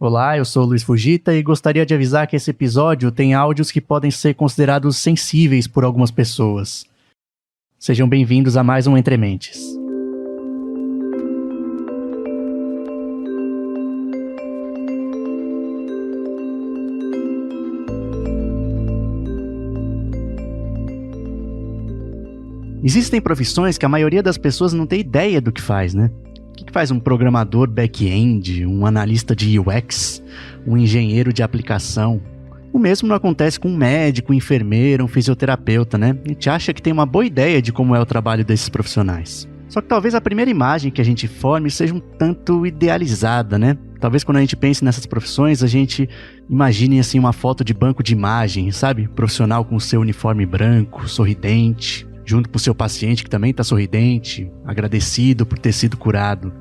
Olá, eu sou o Luiz Fujita e gostaria de avisar que esse episódio tem áudios que podem ser considerados sensíveis por algumas pessoas. Sejam bem-vindos a mais um Entre Mentes. Existem profissões que a maioria das pessoas não tem ideia do que faz, né? O que faz um programador back-end, um analista de UX, um engenheiro de aplicação? O mesmo não acontece com um médico, um enfermeiro, um fisioterapeuta, né? A gente acha que tem uma boa ideia de como é o trabalho desses profissionais. Só que talvez a primeira imagem que a gente forme seja um tanto idealizada, né? Talvez quando a gente pense nessas profissões, a gente imagine assim uma foto de banco de imagem, sabe? Profissional com seu uniforme branco, sorridente, junto com o seu paciente que também está sorridente, agradecido por ter sido curado.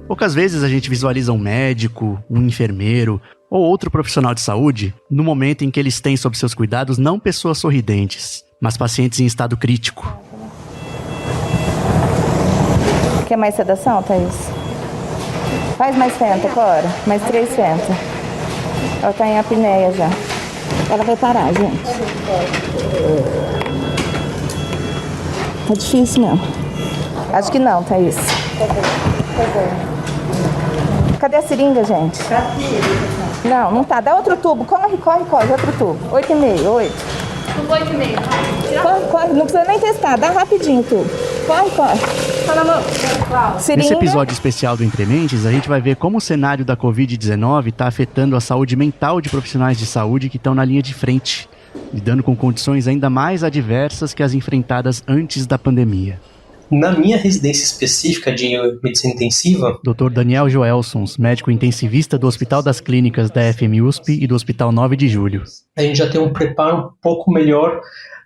Poucas vezes a gente visualiza um médico, um enfermeiro ou outro profissional de saúde no momento em que eles têm sob seus cuidados não pessoas sorridentes, mas pacientes em estado crítico. Quer mais sedação, Thaís? Faz mais fenta, Cora. Mais 3 fenta. Ela tá em apneia já. Ela vai parar, gente. Tá difícil mesmo. Acho que não, Thaís. Cadê a seringa, gente? Não tá. Dá outro tubo. Corre. Outro tubo. 8,5. 8. Tubo 8,5. Corre. Não precisa nem testar. Dá rapidinho o tubo. Corre. Tá na mão. Seringa. Nesse episódio especial do Entre Mentes, a gente vai ver como o cenário da Covid-19 está afetando a saúde mental de profissionais de saúde que estão na linha de frente, lidando com condições ainda mais adversas que as enfrentadas antes da pandemia. Na minha residência específica de medicina intensiva, Dr. Daniel Joelsons, médico intensivista do Hospital das Clínicas da FMUSP e do Hospital 9 de Julho. A gente já tem um preparo um pouco melhor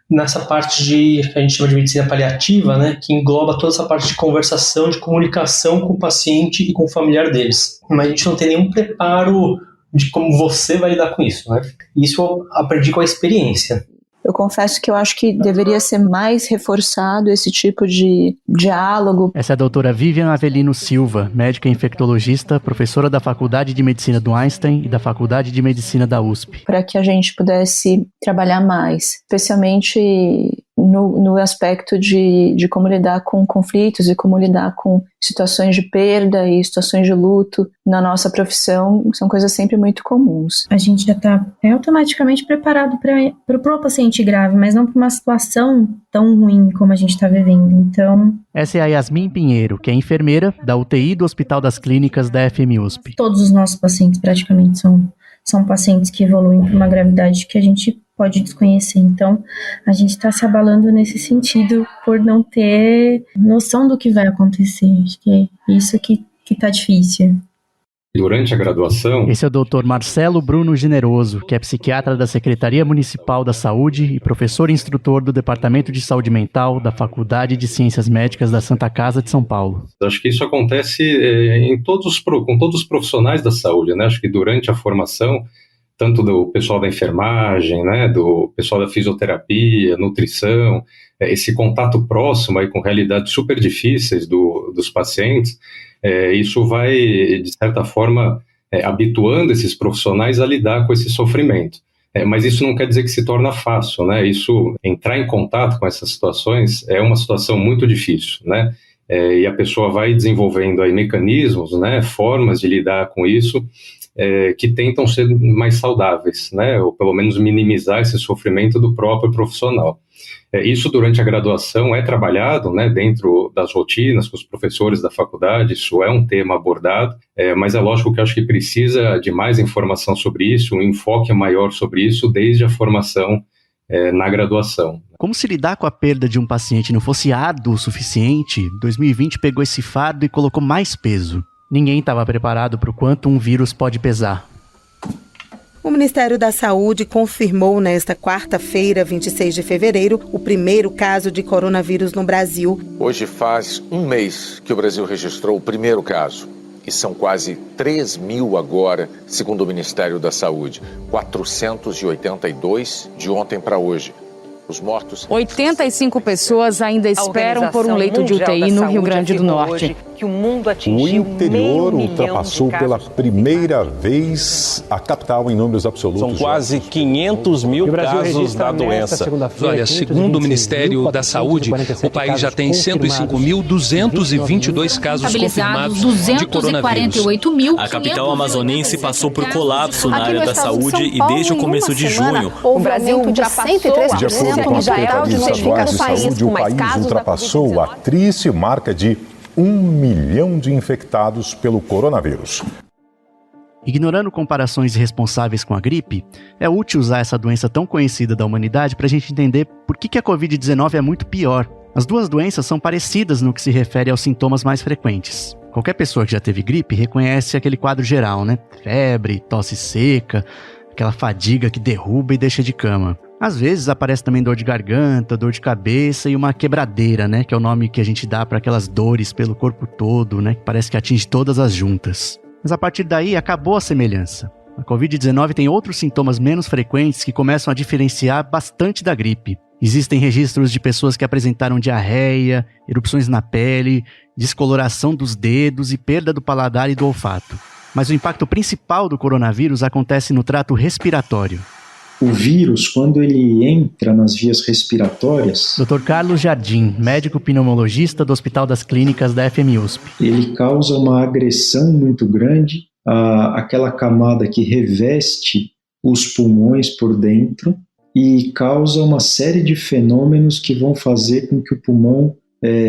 nessa parte que a gente chama de medicina paliativa, né, que engloba toda essa parte de conversação, de comunicação com o paciente e com o familiar deles. Mas a gente não tem nenhum preparo de como você vai lidar com isso, né? Isso eu aprendi com a experiência. Eu confesso que eu acho que deveria ser mais reforçado esse tipo de diálogo. Essa é a doutora Vivian Avelino Silva, médica infectologista, professora da Faculdade de Medicina do Einstein e da Faculdade de Medicina da USP. Para que a gente pudesse trabalhar mais, especialmente no aspecto de como lidar com conflitos e como lidar com situações de perda e situações de luto na nossa profissão, são coisas sempre muito comuns. A gente já está automaticamente preparado para o paciente grave, mas não para uma situação tão ruim como a gente está vivendo. Então, essa é a Yasmin Pinheiro, que é enfermeira da UTI do Hospital das Clínicas da FMUSP. Todos os nossos pacientes praticamente são pacientes que evoluem para uma gravidade que a gente pode desconhecer. Então, a gente está se abalando nesse sentido por não ter noção do que vai acontecer. Acho que é isso que está difícil. Durante a graduação... Esse é o Dr. Marcelo Bruno Generoso, que é psiquiatra da Secretaria Municipal da Saúde e professor instrutor do Departamento de Saúde Mental da Faculdade de Ciências Médicas da Santa Casa de São Paulo. Acho que isso acontece com todos os profissionais da saúde, né? Acho que durante a formação, tanto do pessoal da enfermagem, né, do pessoal da fisioterapia, nutrição, esse contato próximo aí com realidades super difíceis dos pacientes, isso vai, de certa forma, habituando esses profissionais a lidar com esse sofrimento. Mas isso não quer dizer que se torna fácil, né? Isso, entrar em contato com essas situações é uma situação muito difícil, né? E a pessoa vai desenvolvendo aí mecanismos, né, formas de lidar com isso, que tentam ser mais saudáveis, né, ou pelo menos minimizar esse sofrimento do próprio profissional. Isso durante a graduação é trabalhado, né, dentro das rotinas com os professores da faculdade, isso é um tema abordado, mas é lógico que eu acho que precisa de mais informação sobre isso, um enfoque maior sobre isso desde a formação na graduação. Como se lidar com a perda de um paciente não fosse árduo o suficiente, 2020 pegou esse fardo e colocou mais peso. Ninguém estava preparado para o quanto um vírus pode pesar. O Ministério da Saúde confirmou nesta quarta-feira, 26 de fevereiro, o primeiro caso de coronavírus no Brasil. Hoje faz um mês que o Brasil registrou o primeiro caso. E são quase 3 mil agora, segundo o Ministério da Saúde. 482 de ontem para hoje. Os mortos... 85 pessoas ainda esperam por um leito de UTI no Rio Grande do Norte. Que o mundo atingiu o interior ultrapassou pela primeira vez a capital em números absolutos. São quase 500 mil casos da doença. Olha, segundo o Ministério da Saúde, o país já tem 105.222 casos confirmados de coronavírus. A capital amazonense passou por colapso na área da saúde e desde o começo de junho. O Brasil ultrapassou de acordo com as secretarias estaduais de saúde, o país ultrapassou a triste marca de 1 milhão de infectados pelo coronavírus. Ignorando comparações irresponsáveis com a gripe, é útil usar essa doença tão conhecida da humanidade para a gente entender por que a Covid-19 é muito pior. As duas doenças são parecidas no que se refere aos sintomas mais frequentes. Qualquer pessoa que já teve gripe reconhece aquele quadro geral, né? Febre, tosse seca, aquela fadiga que derruba e deixa de cama. Às vezes aparece também dor de garganta, dor de cabeça e uma quebradeira, né? Que é o nome que a gente dá para aquelas dores pelo corpo todo, né? Que parece que atinge todas as juntas. Mas a partir daí acabou a semelhança. A Covid-19 tem outros sintomas menos frequentes que começam a diferenciar bastante da gripe. Existem registros de pessoas que apresentaram diarreia, erupções na pele, descoloração dos dedos e perda do paladar e do olfato. Mas o impacto principal do coronavírus acontece no trato respiratório. O vírus, quando ele entra nas vias respiratórias... Dr. Carlos Jardim, médico pneumologista do Hospital das Clínicas da FMUSP. Ele causa uma agressão muito grande àquela camada que reveste os pulmões por dentro e causa uma série de fenômenos que vão fazer com que o pulmão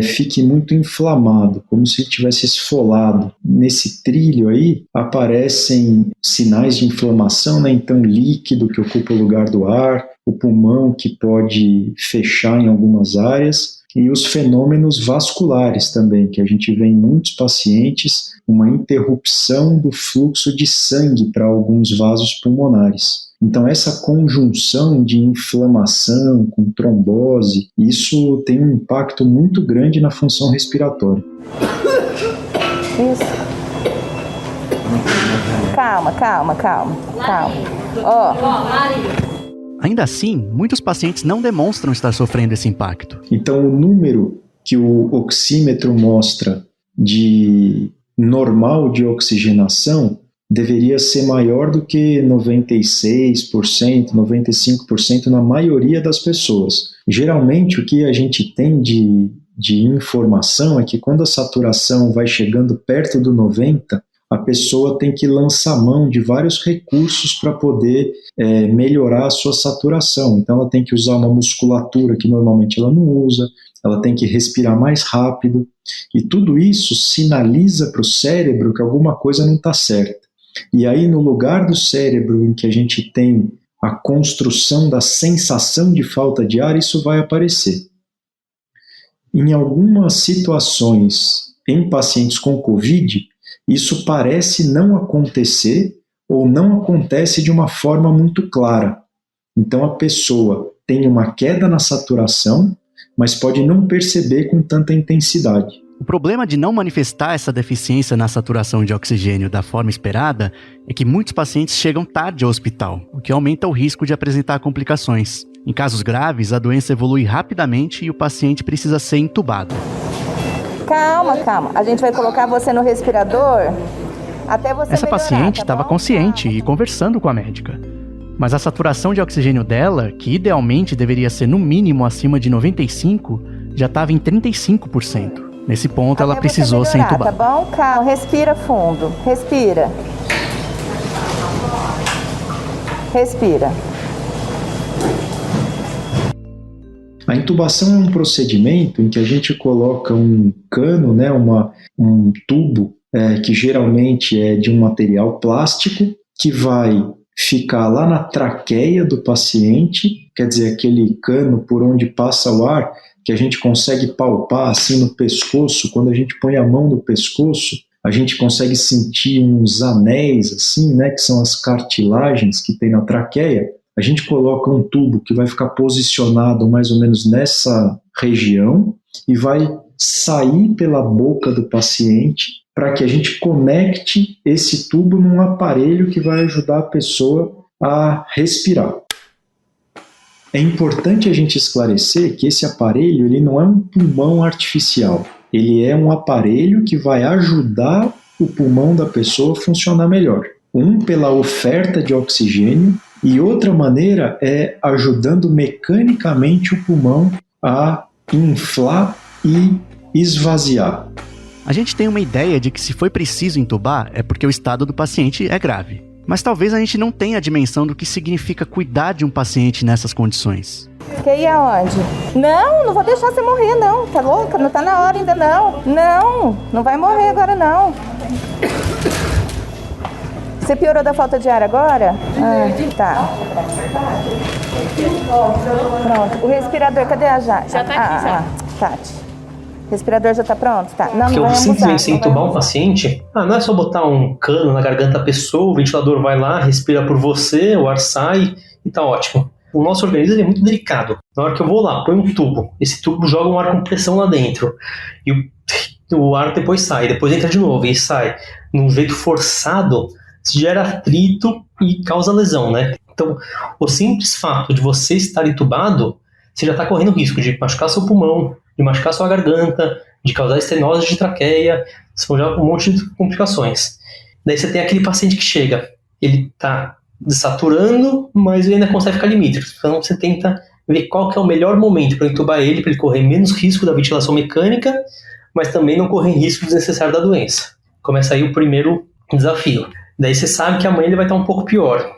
fique muito inflamado, como se estivesse esfolado. Nesse trilho aí aparecem sinais de inflamação, né? Então líquido que ocupa o lugar do ar, o pulmão que pode fechar em algumas áreas e os fenômenos vasculares também, que a gente vê em muitos pacientes, uma interrupção do fluxo de sangue para alguns vasos pulmonares. Então essa conjunção de inflamação com trombose, isso tem um impacto muito grande na função respiratória. Isso. Calma. Ainda assim, muitos pacientes não demonstram estar sofrendo esse impacto. Então o número que o oxímetro mostra de normal de oxigenação deveria ser maior do que 96%, 95% na maioria das pessoas. Geralmente, o que a gente tem de informação é que quando a saturação vai chegando perto do 90%, a pessoa tem que lançar mão de vários recursos para poder melhorar a sua saturação. Então, ela tem que usar uma musculatura que normalmente ela não usa, ela tem que respirar mais rápido, e tudo isso sinaliza para o cérebro que alguma coisa não está certa. E aí, no lugar do cérebro em que a gente tem a construção da sensação de falta de ar, isso vai aparecer. Em algumas situações, em pacientes com Covid, isso parece não acontecer ou não acontece de uma forma muito clara. Então, a pessoa tem uma queda na saturação, mas pode não perceber com tanta intensidade. O problema de não manifestar essa deficiência na saturação de oxigênio da forma esperada é que muitos pacientes chegam tarde ao hospital, o que aumenta o risco de apresentar complicações. Em casos graves, a doença evolui rapidamente e o paciente precisa ser entubado. Calma. A gente vai colocar você no respirador até você Essa melhorar, paciente estava consciente e conversando com a médica. Mas a saturação de oxigênio dela, que idealmente deveria ser no mínimo acima de 95%, já estava em 35%. Nesse ponto, ela precisou ser entubada. Tá bom? Calma, respira fundo. Respira. A intubação é um procedimento em que a gente coloca um cano, né, um tubo, que geralmente é de um material plástico, que vai ficar lá na traqueia do paciente, quer dizer, aquele cano por onde passa o ar, que a gente consegue palpar assim no pescoço. Quando a gente põe a mão no pescoço, a gente consegue sentir uns anéis assim, né, que são as cartilagens que tem na traqueia. A gente coloca um tubo que vai ficar posicionado mais ou menos nessa região e vai sair pela boca do paciente para que a gente conecte esse tubo num aparelho que vai ajudar a pessoa a respirar. É importante a gente esclarecer que esse aparelho ele não é um pulmão artificial. Ele é um aparelho que vai ajudar o pulmão da pessoa a funcionar melhor. Um pela oferta de oxigênio e outra maneira é ajudando mecanicamente o pulmão a inflar e esvaziar. A gente tem uma ideia de que se foi preciso entubar é porque o estado do paciente é grave. Mas talvez a gente não tenha a dimensão do que significa cuidar de um paciente nessas condições. Quer ir aonde? Não vou deixar você morrer, não. Tá louca? Não tá na hora ainda, não. Não vai morrer agora, não. Você piorou da falta de ar agora? Tá. Pronto. O respirador, cadê a Jade? Já tá aqui, já. Tati. O respirador já tá pronto? Tá. Não Porque vai eu abusar. simplesmente entubar um paciente, não é só botar um cano na garganta da pessoa, o ventilador vai lá, respira por você, o ar sai e tá ótimo. O nosso organismo é muito delicado. Na hora que eu vou lá, põe um tubo, esse tubo joga um ar com pressão lá dentro e o ar depois sai, depois entra de novo e sai. Num jeito forçado, gera atrito e causa lesão, né? Então, o simples fato de você estar entubado, você já está correndo risco de machucar seu pulmão, de machucar sua garganta, de causar estenose de traqueia, são já um monte de complicações. Daí você tem aquele paciente que chega, ele está desaturando, mas ele ainda consegue ficar limítrofe. Então você tenta ver qual que é o melhor momento para entubar ele, para ele correr menos risco da ventilação mecânica, mas também não correr risco desnecessário da doença. Começa aí o primeiro desafio. Daí você sabe que amanhã ele vai estar um pouco pior.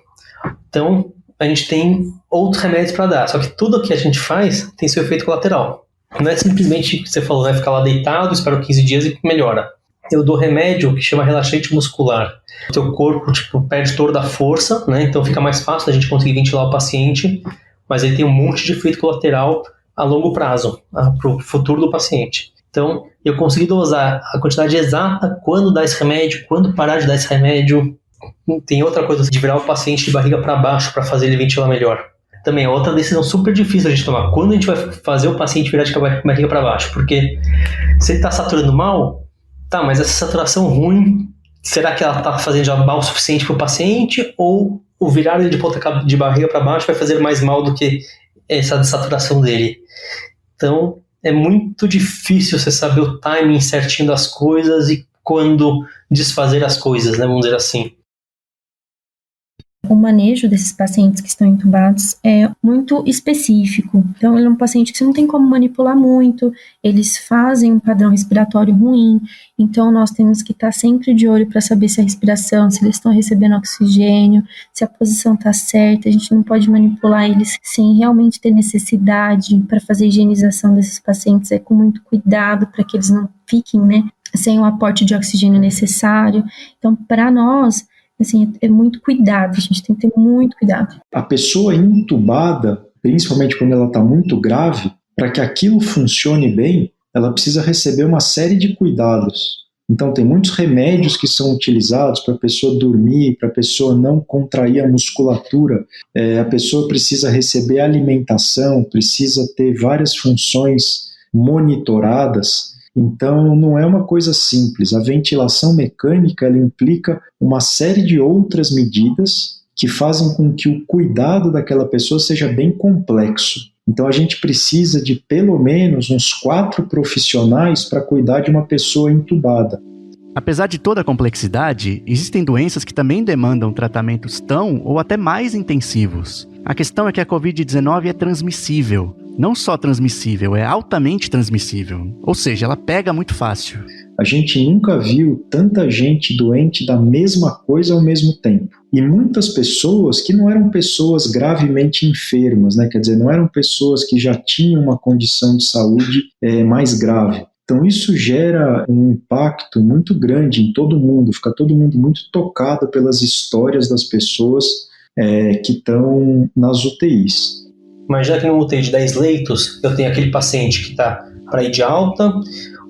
Então a gente tem outros remédios para dar, só que tudo que a gente faz tem seu efeito colateral. Não é simplesmente o que você falou, né? Ficar lá deitado, espera 15 dias e melhora. Eu dou remédio que chama relaxante muscular. O teu corpo perde toda a força, né? Então fica mais fácil da gente conseguir ventilar o paciente, mas ele tem um monte de efeito colateral a longo prazo, para o futuro do paciente. Então eu consegui dosar a quantidade exata, quando dar esse remédio, quando parar de dar esse remédio. Tem outra coisa de virar o paciente de barriga para baixo para fazer ele ventilar melhor. Também é outra decisão super difícil a gente tomar. Quando a gente vai fazer o paciente virar de barriga para baixo? Porque se ele está saturando mal, tá, mas essa saturação ruim, será que ela está fazendo já mal o suficiente para o paciente? Ou o virar ele de barriga para baixo vai fazer mais mal do que essa desaturação dele? Então, é muito difícil você saber o timing certinho das coisas e quando desfazer as coisas, né? Vamos dizer assim. O manejo desses pacientes que estão entubados é muito específico. Então, ele é um paciente que você não tem como manipular muito, eles fazem um padrão respiratório ruim, então nós temos que estar sempre de olho para saber se a respiração, se eles estão recebendo oxigênio, se a posição está certa. A gente não pode manipular eles sem realmente ter necessidade para fazer a higienização desses pacientes, é com muito cuidado para que eles não fiquem, né, sem o aporte de oxigênio necessário. Então, para nós, assim, é muito cuidado, a gente tem que ter muito cuidado. A pessoa intubada, principalmente quando ela está muito grave, para que aquilo funcione bem, ela precisa receber uma série de cuidados. Então tem muitos remédios que são utilizados para a pessoa dormir, para a pessoa não contrair a musculatura, a pessoa precisa receber alimentação, precisa ter várias funções monitoradas. Então não é uma coisa simples. A ventilação mecânica ela implica uma série de outras medidas que fazem com que o cuidado daquela pessoa seja bem complexo. Então a gente precisa de pelo menos uns 4 profissionais para cuidar de uma pessoa entubada. Apesar de toda a complexidade, existem doenças que também demandam tratamentos tão ou até mais intensivos. A questão é que a Covid-19 é transmissível. Não só transmissível, é altamente transmissível. Ou seja, ela pega muito fácil. A gente nunca viu tanta gente doente da mesma coisa ao mesmo tempo. E muitas pessoas que não eram pessoas gravemente enfermas, né? Quer dizer, não eram pessoas que já tinham uma condição de saúde mais grave. Então isso gera um impacto muito grande em todo mundo, fica todo mundo muito tocado pelas histórias das pessoas que estão nas UTIs. Mas já que no UTI de 10 leitos, eu tenho aquele paciente que está para ir de alta,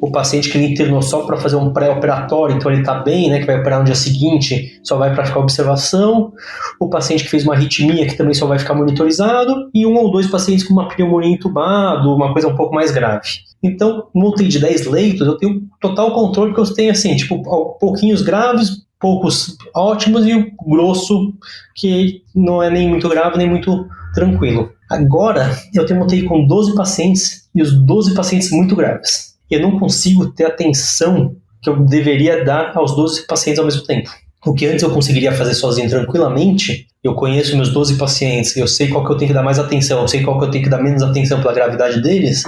o paciente que ele internou só para fazer um pré-operatório, então ele está bem, né, que vai operar no dia seguinte, só vai para ficar observação, o paciente que fez uma arritmia, que também só vai ficar monitorizado, e 1 ou 2 pacientes com uma pneumonia entubado, uma coisa um pouco mais grave. Então, no UTI de 10 leitos, eu tenho total controle, porque eu tenho assim, tipo, pouquinhos graves, poucos ótimos, e o grosso, que não é nem muito grave, nem muito tranquilo. Agora, eu tenho uma UTI com 12 pacientes e os 12 pacientes muito graves. Eu não consigo ter a atenção que eu deveria dar aos 12 pacientes ao mesmo tempo. O que antes eu conseguiria fazer sozinho tranquilamente, eu conheço meus 12 pacientes, eu sei qual que eu tenho que dar mais atenção, eu sei qual que eu tenho que dar menos atenção pela gravidade deles,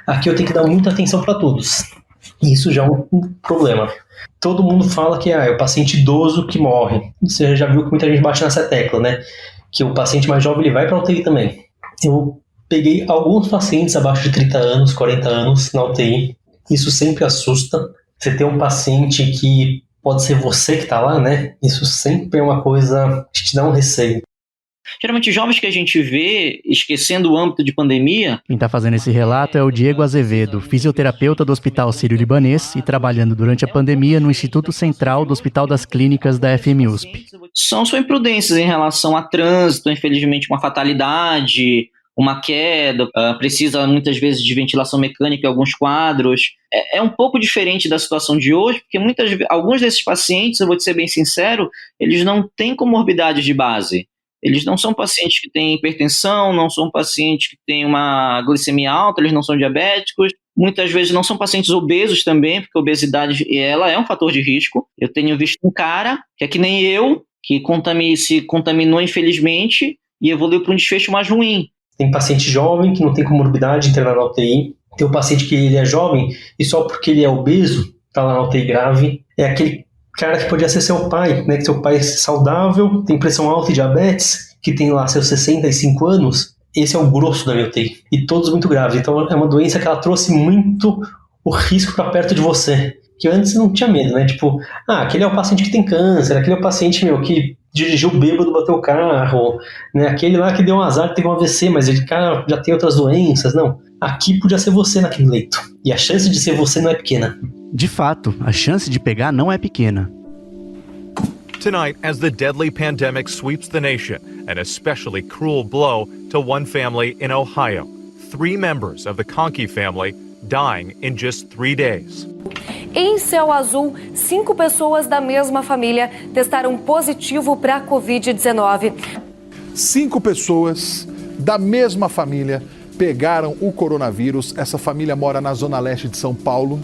aqui eu tenho que dar muita atenção para todos. E isso já é um problema. Todo mundo fala que é o paciente idoso que morre. Você já viu que muita gente bate nessa tecla, né? Que o paciente mais jovem ele vai para a UTI também. Eu peguei alguns pacientes abaixo de 30 anos, 40 anos na UTI. Isso sempre assusta. Você ter um paciente que pode ser você que está lá, né? Isso sempre é uma coisa que te dá um receio. Geralmente jovens que a gente vê esquecendo o âmbito de pandemia. Quem está fazendo esse relato é o Diego Azevedo, fisioterapeuta do Hospital Sírio-Libanês e trabalhando durante a pandemia no Instituto Central do Hospital das Clínicas da FMUSP. São imprudências em relação a trânsito, infelizmente uma fatalidade, uma queda, precisa muitas vezes de ventilação mecânica em alguns quadros. É um pouco diferente da situação de hoje, porque alguns desses pacientes, eu vou te ser bem sincero, eles não têm comorbidades de base. Eles não são pacientes que têm hipertensão, não são pacientes que têm uma glicemia alta, eles não são diabéticos. Muitas vezes não são pacientes obesos também, porque a obesidade ela é um fator de risco. Eu tenho visto um cara, que é que nem eu, que se contaminou infelizmente e evoluiu para um desfecho mais ruim. Tem paciente jovem que não tem comorbidade internado na UTI. Tem um paciente que ele é jovem e só porque ele é obeso está lá na UTI grave. É aquele cara que podia ser seu pai, né? Que seu pai é saudável, tem pressão alta e diabetes, que tem lá seus 65 anos. Esse é o grosso da minha UTI. E todos muito graves. Então é uma doença que ela trouxe muito o risco para perto de você. Que antes não tinha medo, né? Tipo, aquele é o paciente que tem câncer, aquele é o paciente, que dirigiu bêbado, bateu o carro, né? Aquele lá que deu um azar, teve um AVC, mas ele, cara, já tem outras doenças. Não, aqui podia ser você naquele leito. E a chance de ser você não é pequena. De fato, a chance de pegar não é pequena. Tonight, as the deadly pandemic sweeps the nation, an especially cruel blow to one family in Ohio. 3 members of the Conkey family dying in just 3 days. Em Céu Azul, 5 pessoas da mesma família testaram positivo para a Covid-19. 5 pessoas da mesma família pegaram o coronavírus. Essa família mora na zona leste de São Paulo.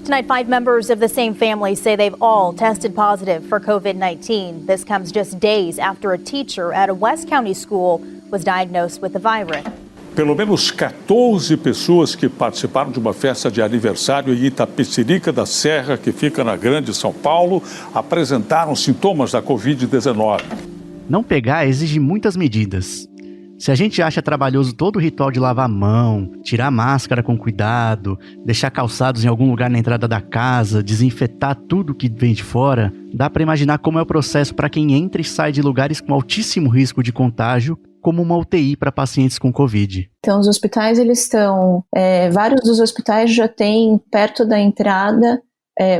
Tonight, 5 members of the same family say they've all tested positive for COVID-19. This comes just days after a teacher at a West County school was diagnosed with the virus. Pelo menos 14 pessoas que participaram de uma festa de aniversário em Itapecerica da Serra, que fica na Grande São Paulo, apresentaram sintomas da Covid-19. Não pegar exige muitas medidas. Se a gente acha trabalhoso todo o ritual de lavar a mão, tirar a máscara com cuidado, deixar calçados em algum lugar na entrada da casa, desinfetar tudo que vem de fora, dá para imaginar como é o processo para quem entra e sai de lugares com altíssimo risco de contágio, como uma UTI para pacientes com Covid. Então, os hospitais, eles estão... vários dos hospitais já têm, perto da entrada,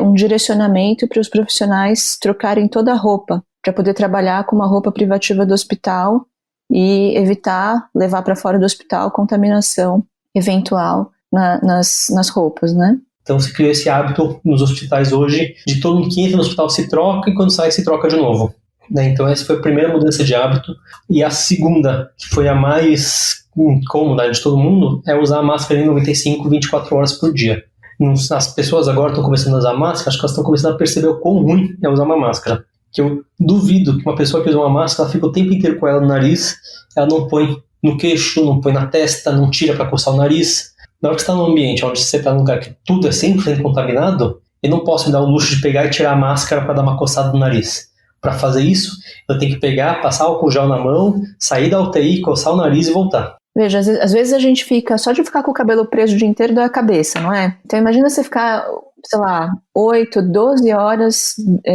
um direcionamento para os profissionais trocarem toda a roupa, para poder trabalhar com uma roupa privativa do hospital e evitar levar para fora do hospital contaminação eventual nas roupas, né? Então se criou esse hábito nos hospitais hoje, de todo mundo que entra no hospital se troca e quando sai se troca de novo. Então essa foi a primeira mudança de hábito. E a segunda, que foi a mais incômoda de todo mundo, é usar a máscara em 95, 24 horas por dia. As pessoas agora estão começando a usar máscara, acho que elas estão começando a perceber o quão ruim é usar uma máscara. Que eu duvido que uma pessoa que usa uma máscara, ela fica o tempo inteiro com ela no nariz, ela não põe no queixo, não põe na testa, não tira para coçar o nariz. Na hora que você está num ambiente onde você está num lugar que tudo é 100% contaminado, eu não posso me dar o luxo de pegar e tirar a máscara para dar uma coçada no nariz. Para fazer isso, eu tenho que pegar, passar álcool gel na mão, sair da UTI, coçar o nariz e voltar. Veja, às vezes a gente fica, só de ficar com o cabelo preso o dia inteiro dói a cabeça, não é? Então imagina você ficar, 8, 12 horas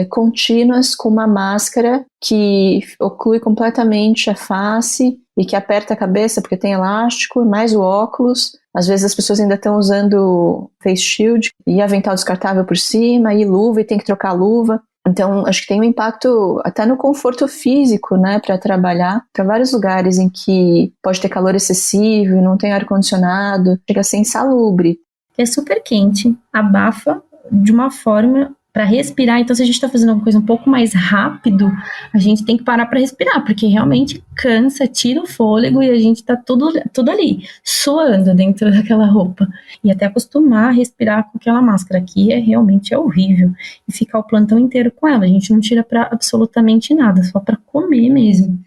contínuas com uma máscara que oclui completamente a face e que aperta a cabeça porque tem elástico, mais o óculos. Às vezes as pessoas ainda estão usando face shield e avental descartável por cima e luva e tem que trocar a luva. Então, acho que tem um impacto até no conforto físico, né, para trabalhar, para vários lugares em que pode ter calor excessivo e não tem ar-condicionado, chega a ser insalubre. É super quente, abafa de uma forma, para respirar. Então, se a gente está fazendo alguma coisa um pouco mais rápido, a gente tem que parar para respirar, porque realmente cansa, tira o fôlego e a gente tá tudo ali, suando dentro daquela roupa. E até acostumar a respirar com aquela máscara, que realmente é horrível. E ficar o plantão inteiro com ela. A gente não tira para absolutamente nada, só para comer mesmo.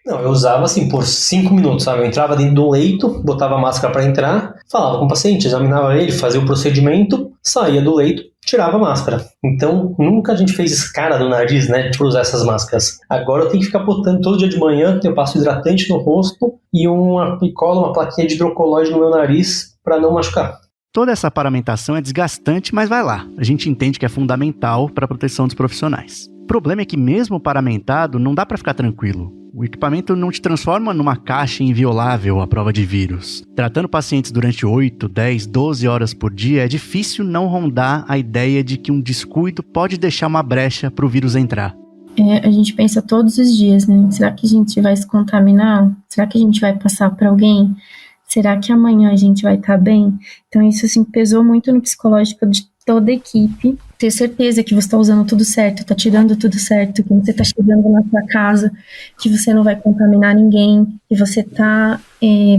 Não, eu usava assim por 5 minutos, sabe? Eu entrava dentro do leito, botava a máscara para entrar, falava com o paciente, examinava ele, fazia o procedimento, saía do leito, tirava a máscara. Então, nunca a gente fez escara do nariz, né, de usar essas máscaras. Agora eu tenho que ficar botando todo dia de manhã, eu passo hidratante no rosto e colo uma plaquinha de hidrocolóide no meu nariz para não machucar. Toda essa paramentação é desgastante, mas vai lá. A gente entende que é fundamental para a proteção dos profissionais. O problema é que mesmo paramentado, não dá para ficar tranquilo. O equipamento não te transforma numa caixa inviolável à prova de vírus. Tratando pacientes durante 8, 10, 12 horas por dia, é difícil não rondar a ideia de que um descuido pode deixar uma brecha para o vírus entrar. A gente pensa todos os dias, né? Será que a gente vai se contaminar? Será que a gente vai passar para alguém? Será que amanhã a gente vai estar bem? Então isso assim pesou muito no psicológico de toda a equipe. Ter certeza que você está usando tudo certo, está tirando tudo certo, que você está chegando na sua casa, que você não vai contaminar ninguém, que você está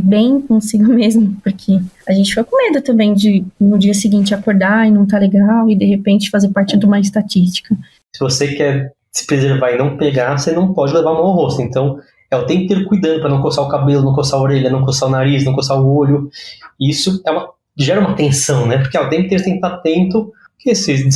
bem consigo mesmo, porque a gente fica com medo também de no dia seguinte acordar e não tá legal e de repente fazer parte de uma estatística. Se você quer se preservar e não pegar, você não pode levar a mão ao rosto. Então é o tempo inteiro cuidando para não coçar o cabelo, não coçar a orelha, não coçar o nariz, não coçar o olho. Isso gera uma tensão, né? Porque o tempo inteiro você tem que estar atento, porque se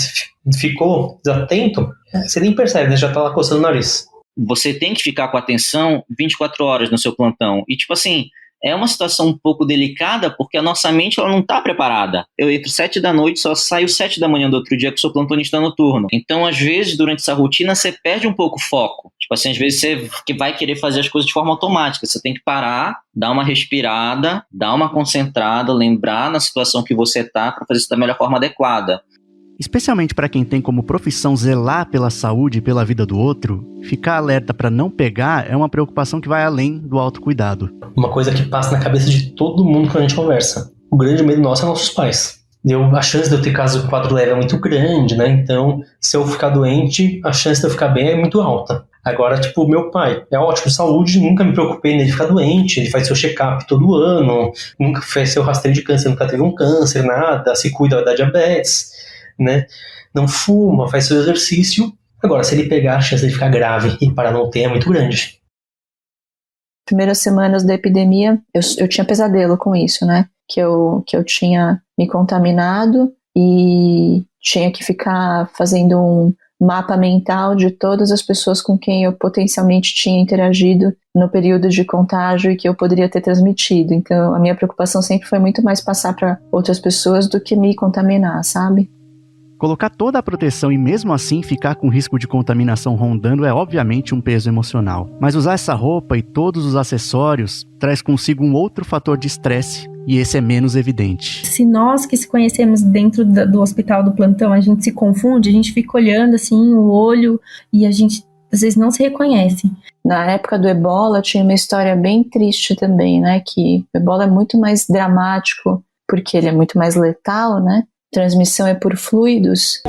ficou desatento, você nem percebe, né? Já tá lá coçando o nariz. Você tem que ficar com atenção 24 horas no seu plantão. E tipo assim, é uma situação um pouco delicada, porque a nossa mente ela não está preparada. Eu entro 7 da noite, só saio 7 da manhã do outro dia, que sou plantonista noturno. Então, às vezes, durante essa rotina, você perde um pouco o foco. Tipo assim, às vezes você vai querer fazer as coisas de forma automática. Você tem que parar, dar uma respirada, dar uma concentrada, lembrar na situação que você está para fazer isso da melhor forma adequada. Especialmente para quem tem como profissão zelar pela saúde e pela vida do outro, ficar alerta para não pegar é uma preocupação que vai além do autocuidado. Uma coisa que passa na cabeça de todo mundo quando a gente conversa. O grande medo nosso é nossos pais. A chance de eu ter quadro leve é muito grande, né? Então, se eu ficar doente, a chance de eu ficar bem é muito alta. Agora, meu pai é ótimo de saúde, nunca me preocupei nele ficar doente, ele faz seu check-up todo ano, nunca fez seu rastreio de câncer, nunca teve um câncer, nada, se cuida da diabetes, né? Não fuma, faz seu exercício. Agora, se ele pegar, a chance de ficar grave e parar no UTI é muito grande. Primeiras semanas da epidemia, eu tinha pesadelo com isso, né? Que eu tinha me contaminado e tinha que ficar fazendo um mapa mental de todas as pessoas com quem eu potencialmente tinha interagido no período de contágio e que eu poderia ter transmitido. Então, a minha preocupação sempre foi muito mais passar para outras pessoas do que me contaminar, sabe? Colocar toda a proteção e mesmo assim ficar com risco de contaminação rondando é obviamente um peso emocional. Mas usar essa roupa e todos os acessórios traz consigo um outro fator de estresse e esse é menos evidente. Se nós que se conhecemos dentro do hospital do plantão, a gente se confunde, a gente fica olhando assim o olho e a gente às vezes não se reconhece. Na época do Ebola tinha uma história bem triste também, né? Que o Ebola é muito mais dramático porque ele é muito mais letal, né? Transmissão é por fluidos.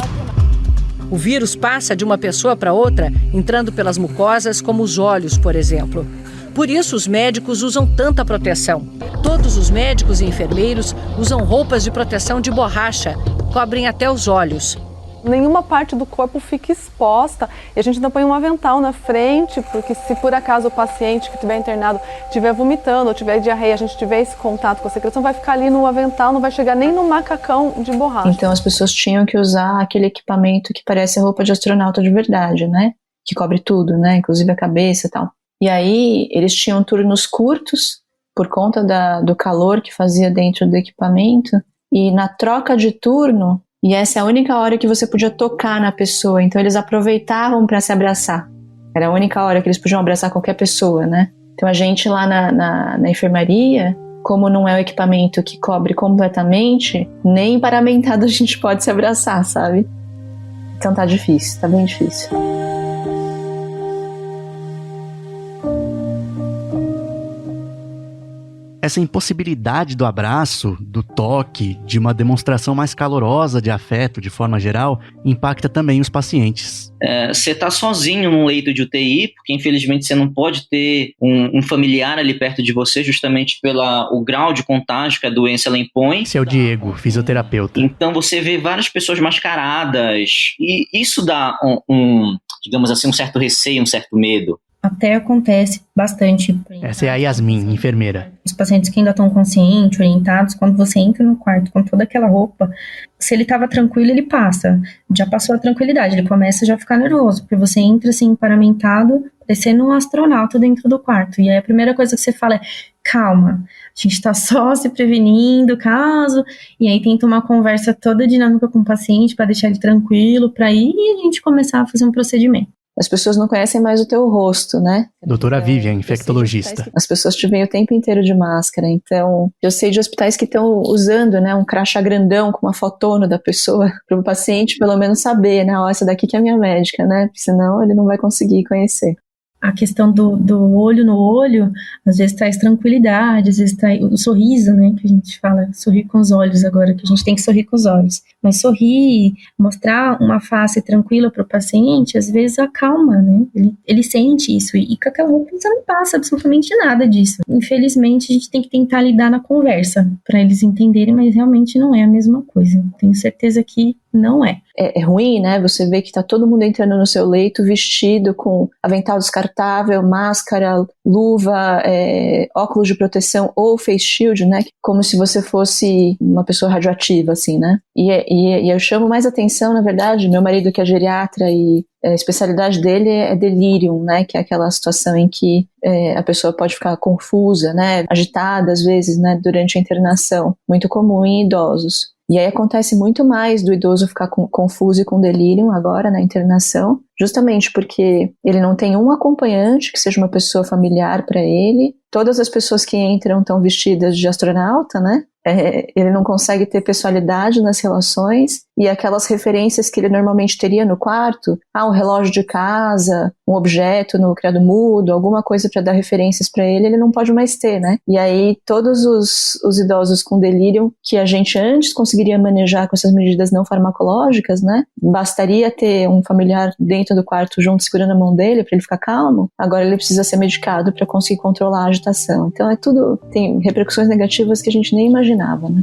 O vírus passa de uma pessoa para outra, entrando pelas mucosas, como os olhos, por exemplo. Por isso, os médicos usam tanta proteção. Todos os médicos e enfermeiros usam roupas de proteção de borracha, cobrem até os olhos. Nenhuma parte do corpo fica exposta e a gente ainda põe um avental na frente, porque se por acaso o paciente que estiver internado estiver vomitando ou tiver diarreia, a gente tiver esse contato com a secreção, vai ficar ali no avental, não vai chegar nem no macacão de borracha. Então as pessoas tinham que usar aquele equipamento que parece a roupa de astronauta de verdade, né? Que cobre tudo, né? Inclusive a cabeça e tal. E aí eles tinham turnos curtos por conta do calor que fazia dentro do equipamento e na troca de turno. E essa é a única hora que você podia tocar na pessoa. Então eles aproveitavam para se abraçar. Era a única hora que eles podiam abraçar qualquer pessoa, né? Então a gente lá na enfermaria, como não é o equipamento que cobre completamente, nem paramentado a gente pode se abraçar, sabe? Então tá difícil, tá bem difícil. É essa impossibilidade do abraço, do toque, de uma demonstração mais calorosa de afeto, de forma geral, impacta também os pacientes. Você tá sozinho num leito de UTI, porque infelizmente você não pode ter um familiar ali perto de você, justamente pelo grau de contágio que a doença ela impõe. Esse é o Diego, fisioterapeuta. Então você vê várias pessoas mascaradas, e isso dá digamos assim, um certo receio, um certo medo. Até acontece bastante. Essa é a Yasmin, enfermeira. Os pacientes que ainda estão conscientes, orientados, quando você entra no quarto com toda aquela roupa, se ele estava tranquilo, ele passa. Já passou a tranquilidade, ele começa já a ficar nervoso, porque você entra assim, paramentado, parecendo um astronauta dentro do quarto. E aí a primeira coisa que você fala é, calma, a gente está só se prevenindo, caso... E aí tenta uma conversa toda dinâmica com o paciente para deixar ele tranquilo, para ir e a gente começar a fazer um procedimento. As pessoas não conhecem mais o teu rosto, né? Doutora Vivian, infectologista. As pessoas te veem o tempo inteiro de máscara, então eu sei de hospitais que estão usando, né, um crachá grandão com uma fotona da pessoa, para o paciente pelo menos saber, né, essa daqui que é a minha médica, né, porque senão ele não vai conseguir conhecer. A questão do olho no olho, às vezes traz tranquilidade, às vezes traz o sorriso, né, que a gente fala, sorrir com os olhos agora, que a gente tem que sorrir com os olhos. Mas sorrir, mostrar uma face tranquila para o paciente, às vezes acalma, né, ele sente isso, e com aquela roupa você não passa absolutamente nada disso. Infelizmente, a gente tem que tentar lidar na conversa, para eles entenderem, mas realmente não é a mesma coisa. Tenho certeza que não é. É ruim, né? Você vê que tá todo mundo entrando no seu leito vestido com avental descartável, máscara, luva, óculos de proteção ou face shield, né? Como se você fosse uma pessoa radioativa, assim, né? E eu chamo mais atenção, na verdade, meu marido que é geriatra e a especialidade dele é delirium, né? Que é aquela situação em que a pessoa pode ficar confusa, né? Agitada às vezes, né? Durante a internação. Muito comum em idosos. E aí acontece muito mais do idoso ficar confuso e com delírio agora na internação, justamente porque ele não tem um acompanhante que seja uma pessoa familiar para ele. Todas as pessoas que entram estão vestidas de astronauta, né? Ele não consegue ter pessoalidade nas relações, e aquelas referências que ele normalmente teria no quarto, um relógio de casa, um objeto no criado mudo, alguma coisa para dar referências para ele não pode mais ter, né? E aí todos os idosos com delírio que a gente antes conseguiria manejar com essas medidas não farmacológicas, né? Bastaria ter um familiar dentro do quarto junto segurando a mão dele para ele ficar calmo. Agora ele precisa ser medicado para conseguir controlar a agitação. Então tem repercussões negativas que a gente nem imaginava, né?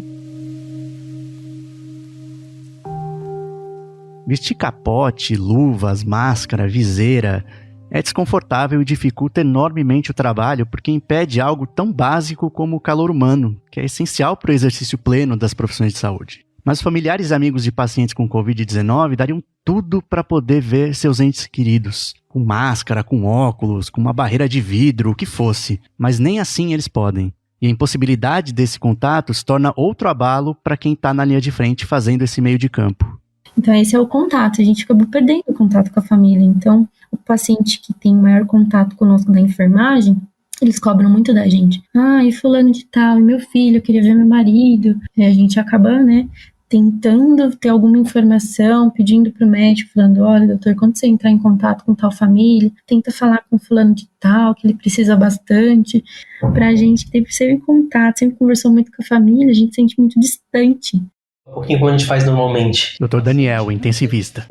Vestir capote, luvas, máscara, viseira é desconfortável e dificulta enormemente o trabalho porque impede algo tão básico como o calor humano, que é essencial para o exercício pleno das profissões de saúde. Mas familiares e amigos de pacientes com Covid-19 dariam tudo para poder ver seus entes queridos, com máscara, com óculos, com uma barreira de vidro, o que fosse, mas nem assim eles podem. E a impossibilidade desse contato se torna outro abalo para quem está na linha de frente fazendo esse meio de campo. Então esse é o contato, a gente acabou perdendo o contato com a família. Então o paciente que tem maior contato conosco da enfermagem, eles cobram muito da gente. E fulano de tal, e meu filho, eu queria ver meu marido. E a gente acaba, né, tentando ter alguma informação, pedindo pro médico, falando, olha, doutor, quando você entrar em contato com tal família, tenta falar com fulano de tal, que ele precisa bastante. Pra gente que teve sempre contato, sempre conversou muito com a família, a gente se sente muito distante. Um pouquinho como a gente faz normalmente. Dr. Daniel, intensivista.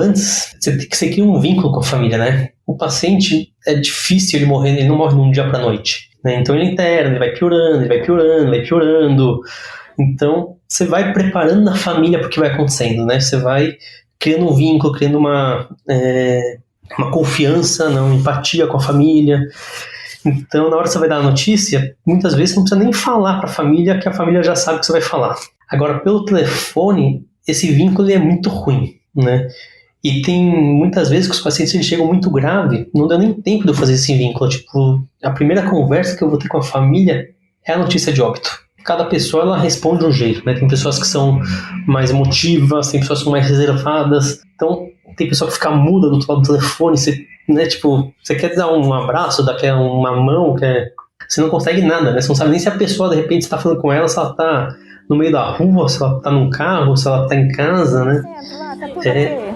Antes, você cria um vínculo com a família, né? O paciente, é difícil ele morrer, ele não morre de um dia pra noite, né? Então ele interna, ele vai piorando. Então, você vai preparando a família para o que vai acontecendo, né? Você vai criando um vínculo, criando uma confiança, uma empatia com a família. Então, na hora que você vai dar a notícia, muitas vezes você não precisa nem falar para a família, que a família já sabe o que você vai falar. Agora, pelo telefone, esse vínculo é muito ruim, né? E tem muitas vezes que os pacientes eles chegam muito grave, não deu nem tempo de eu fazer esse vínculo. Tipo, a primeira conversa que eu vou ter com a família é a notícia de óbito. Cada pessoa ela responde de um jeito, né? Tem pessoas que são mais emotivas, tem pessoas que são mais reservadas. Então, tem pessoa que fica muda do outro lado do telefone. Você, né, tipo, você quer dar um abraço, dar uma mão, você não consegue nada, né? Você não sabe nem se a pessoa, de repente, está falando com ela, se ela está no meio da rua, se ela está num carro, se ela está em casa, né? É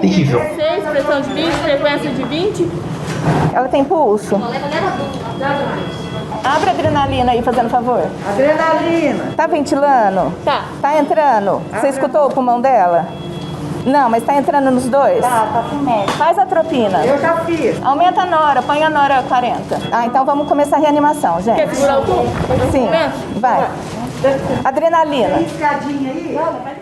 terrível. 6, pressão de 20, frequência de 20. Ela tem pulso? Abre a adrenalina aí, fazendo favor. Adrenalina. Tá ventilando? Tá. Tá entrando? Você escutou o pulmão dela? Não, mas tá entrando nos dois? Tá com médico. Faz a tropina. Eu já fiz. Aumenta a nora, põe a nora 40. Então vamos começar a reanimação, gente. Quer segurar o tubo? Sim, vai. Adrenalina.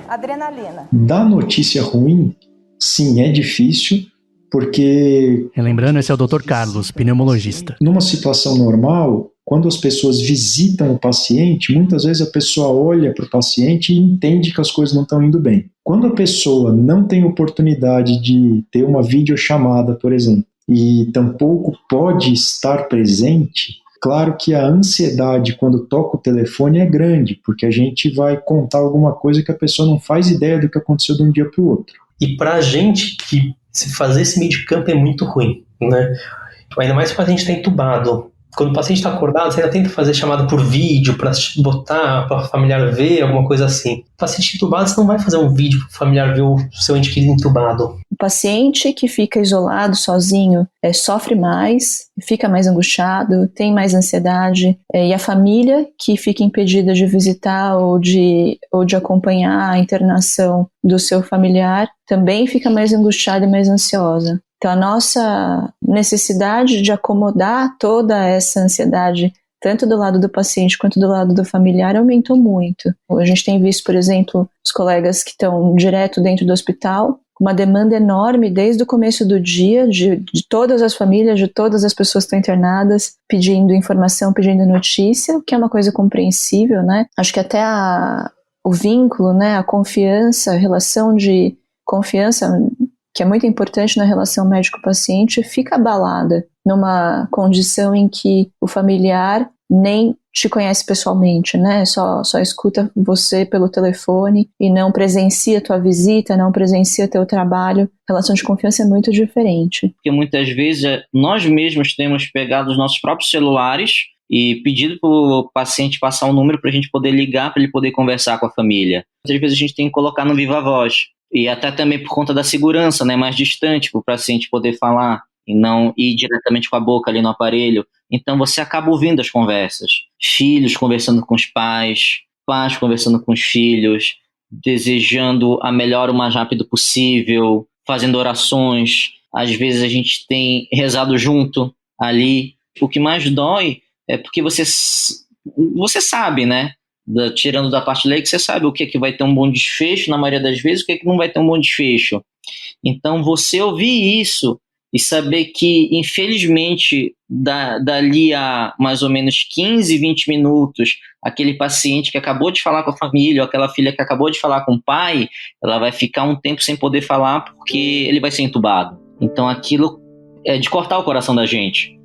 Adrenalina. Da notícia ruim, sim, é difícil, porque... Relembrando, esse é o Dr. Carlos, pneumologista. Numa situação normal, quando as pessoas visitam o paciente, muitas vezes a pessoa olha para o paciente e entende que as coisas não estão indo bem. Quando a pessoa não tem oportunidade de ter uma videochamada, por exemplo, e tampouco pode estar presente, claro que a ansiedade quando toca o telefone é grande, porque a gente vai contar alguma coisa que a pessoa não faz ideia do que aconteceu de um dia para o outro. E pra gente que se fazer esse meio de campo é muito ruim, né? Ainda mais se o paciente está entubado. Quando o paciente está acordado, você ainda tenta fazer chamada por vídeo para botar para o familiar ver, alguma coisa assim. O paciente entubado, você não vai fazer um vídeo para o familiar ver o seu ente querido entubado. O paciente que fica isolado, sozinho, sofre mais, fica mais angustiado, tem mais ansiedade, e a família que fica impedida de visitar ou de acompanhar a internação do seu familiar também fica mais angustiada e mais ansiosa. Então, a nossa necessidade de acomodar toda essa ansiedade, tanto do lado do paciente quanto do lado do familiar, aumentou muito. A gente tem visto, por exemplo, os colegas que estão direto dentro do hospital, uma demanda enorme desde o começo do dia, de todas as famílias, de todas as pessoas que estão internadas, pedindo informação, pedindo notícia, o que é uma coisa compreensível, né? Acho que até o vínculo, né, a confiança, a relação de confiança, que é muito importante na relação médico-paciente, fica abalada numa condição em que o familiar nem te conhece pessoalmente, né? Só escuta você pelo telefone e não presencia tua visita, não presencia teu trabalho. A relação de confiança é muito diferente. Porque muitas vezes nós mesmos temos pegado os nossos próprios celulares e pedido para o paciente passar um número para a gente poder ligar, para ele poder conversar com a família. Muitas vezes a gente tem que colocar no viva voz. E até também por conta da segurança, né, mais distante, para o paciente poder falar e não ir diretamente com a boca ali no aparelho. Então você acaba ouvindo as conversas. Filhos conversando com os pais, pais conversando com os filhos, desejando a melhora o mais rápido possível, fazendo orações. Às vezes a gente tem rezado junto ali. O que mais dói é porque você sabe, né? Tirando da parte leiga, você sabe o que é que vai ter um bom desfecho, na maioria das vezes, o que é que não vai ter um bom desfecho. Então, você ouvir isso e saber que, infelizmente, dali a mais ou menos 15, 20 minutos, aquele paciente que acabou de falar com a família, ou aquela filha que acabou de falar com o pai, ela vai ficar um tempo sem poder falar porque ele vai ser entubado. Então, aquilo é de cortar o coração da gente.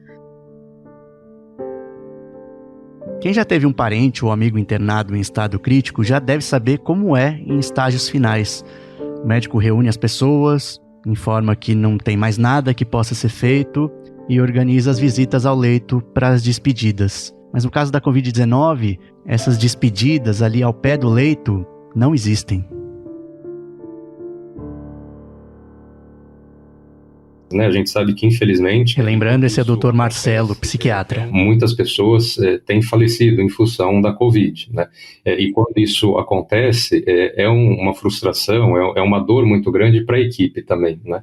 Quem já teve um parente ou amigo internado em estado crítico já deve saber como é em estágios finais. O médico reúne as pessoas, informa que não tem mais nada que possa ser feito e organiza as visitas ao leito para as despedidas. Mas no caso da Covid-19, essas despedidas ali ao pé do leito não existem. A gente sabe que, infelizmente... Relembrando, esse é o Dr. Marcelo, psiquiatra. Muitas pessoas têm falecido em função da Covid, né? E quando isso acontece, é uma frustração, é uma dor muito grande para a equipe também, né?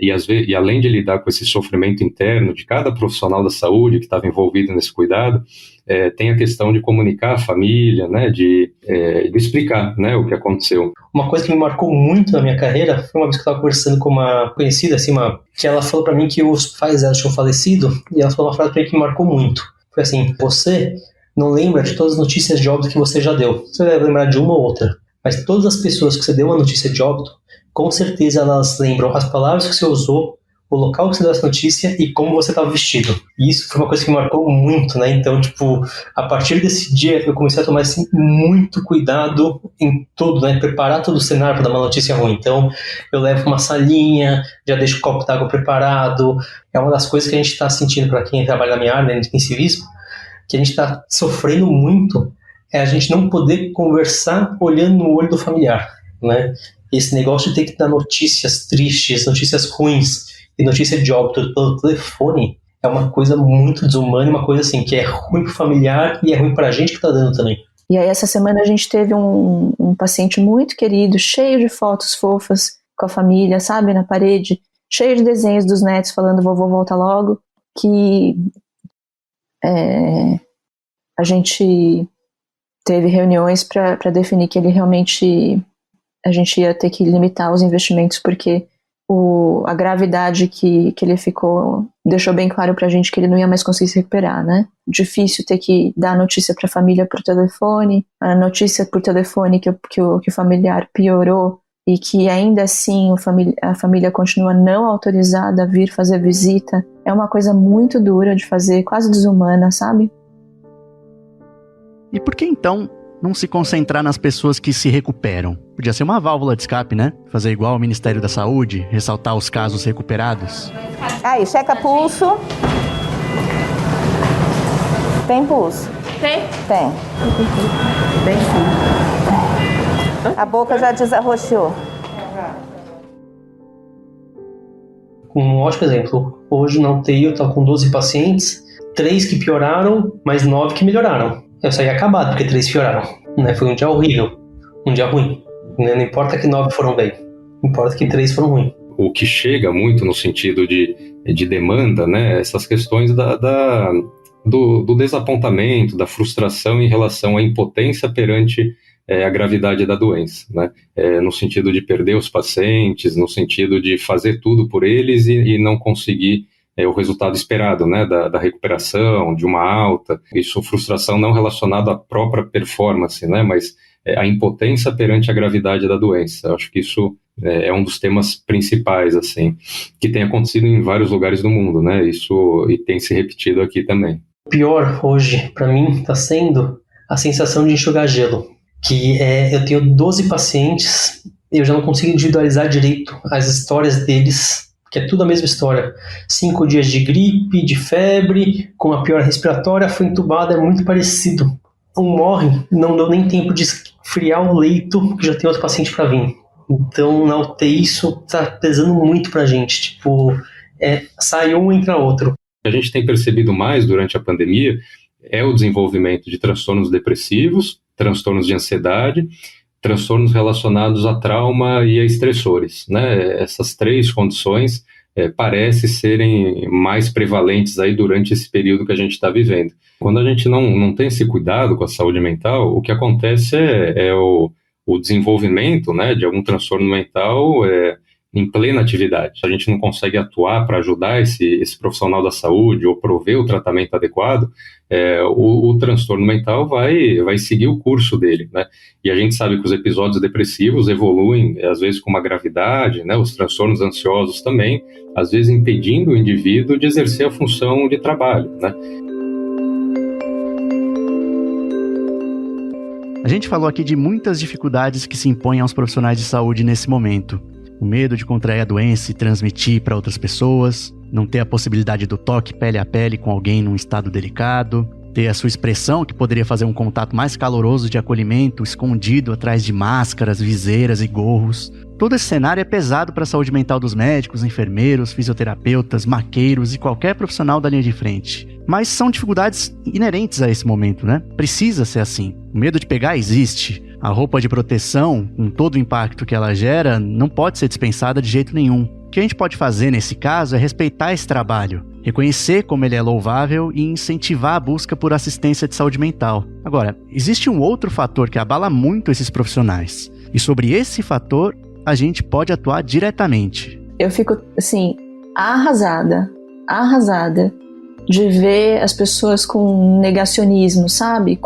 E além de lidar com esse sofrimento interno de cada profissional da saúde que estava envolvido nesse cuidado, tem a questão de comunicar a família, né? De explicar, né, o que aconteceu. Uma coisa que me marcou muito na minha carreira foi uma vez que eu estava conversando com uma conhecida, assim, que ela falou para mim que os pais dela tinham falecido, e ela falou uma frase para mim que me marcou muito. Foi assim: você não lembra de todas as notícias de óbito que você já deu. Você deve lembrar de uma ou outra, mas todas as pessoas que você deu uma notícia de óbito, com certeza elas lembram as palavras que você usou, o local que você deu essa notícia e como você estava vestido. E isso foi uma coisa que me marcou muito, né? Então, a partir desse dia eu comecei a tomar assim, muito cuidado em tudo, né? Preparar todo o cenário para dar uma notícia ruim. Então, eu levo uma salinha, já deixo o copo d'água preparado. É uma das coisas que a gente está sentindo para quem trabalha na minha área, né, no intensivismo, que a gente está sofrendo muito, é a gente não poder conversar olhando no olho do familiar, né? Esse negócio de ter que dar notícias tristes, notícias ruins, E notícia de óbito pelo telefone é uma coisa muito desumana, uma coisa assim, que é ruim pro familiar e é ruim pra gente que tá dando também. E aí essa semana a gente teve um paciente muito querido, cheio de fotos fofas com a família, sabe, na parede, cheio de desenhos dos netos falando vovô volta logo, que a gente teve reuniões para definir que ele realmente, a gente ia ter que limitar os investimentos, porque a gravidade que ele ficou deixou bem claro pra gente que ele não ia mais conseguir se recuperar, né? Difícil ter que dar notícia pra família por telefone, a notícia por telefone que o familiar piorou e que ainda assim a família continua não autorizada a vir fazer visita, é uma coisa muito dura de fazer, quase desumana, sabe? E por que então não se concentrar nas pessoas que se recuperam? Podia ser uma válvula de escape, né? Fazer igual ao Ministério da Saúde, ressaltar os casos recuperados. Aí, checa pulso. Tem pulso? Tem? Tem. Tem sim. A boca já desarroxou. Um ótimo exemplo. Hoje na UTI eu tava com 12 pacientes, 3 que pioraram, mas 9 que melhoraram. Eu saí acabado porque 3 pioraram. Né? Foi um dia horrível, um dia ruim. Não importa que 9 foram bem, importa que 3 foram ruins. O que chega muito no sentido de demanda, né, essas questões do desapontamento, da frustração em relação à impotência perante a gravidade da doença, né? No sentido de perder os pacientes, no sentido de fazer tudo por eles e não conseguir o resultado esperado, né, da recuperação, de uma alta. Isso, frustração não relacionada à própria performance, né, mas a impotência perante a gravidade da doença. Eu acho que isso é um dos temas principais, assim, que tem acontecido em vários lugares do mundo, né, isso e tem se repetido aqui também. O pior hoje, para mim, está sendo a sensação de enxugar gelo, que eu tenho 12 pacientes, eu já não consigo individualizar direito as histórias deles, que é tudo a mesma história. 5 dias de gripe, de febre, com a pior respiratória, foi entubado, é muito parecido. Um morre, não deu nem tempo de esfriar o leito, que já tem outro paciente para vir. Então, na UTI, isso tá pesando muito pra gente. Tipo, sai um, entra outro. O que a gente tem percebido mais durante a pandemia é o desenvolvimento de transtornos depressivos, transtornos de ansiedade, transtornos relacionados a trauma e a estressores, né? Essas 3 condições parecem serem mais prevalentes aí durante esse período que a gente está vivendo. Quando a gente não tem esse cuidado com a saúde mental, o que acontece é o desenvolvimento, né, de algum transtorno mental em plena atividade. A gente não consegue atuar para ajudar esse profissional da saúde ou prover o tratamento adequado, o transtorno mental vai seguir o curso dele, né? E a gente sabe que os episódios depressivos evoluem, às vezes com uma gravidade, né? Os transtornos ansiosos também, às vezes impedindo o indivíduo de exercer a função de trabalho, né? A gente falou aqui de muitas dificuldades que se impõem aos profissionais de saúde nesse momento. O medo de contrair a doença e transmitir para outras pessoas, não ter a possibilidade do toque pele a pele com alguém num estado delicado, ter a sua expressão que poderia fazer um contato mais caloroso de acolhimento escondido atrás de máscaras, viseiras e gorros. Todo esse cenário é pesado para a saúde mental dos médicos, enfermeiros, fisioterapeutas, maqueiros e qualquer profissional da linha de frente. Mas são dificuldades inerentes a esse momento, né? Precisa ser assim. O medo de pegar existe. A roupa de proteção, com todo o impacto que ela gera, não pode ser dispensada de jeito nenhum. O que a gente pode fazer nesse caso é respeitar esse trabalho, reconhecer como ele é louvável e incentivar a busca por assistência de saúde mental. Agora, existe um outro fator que abala muito esses profissionais. E sobre esse fator, a gente pode atuar diretamente. Eu fico, assim, arrasada de ver as pessoas com negacionismo, sabe?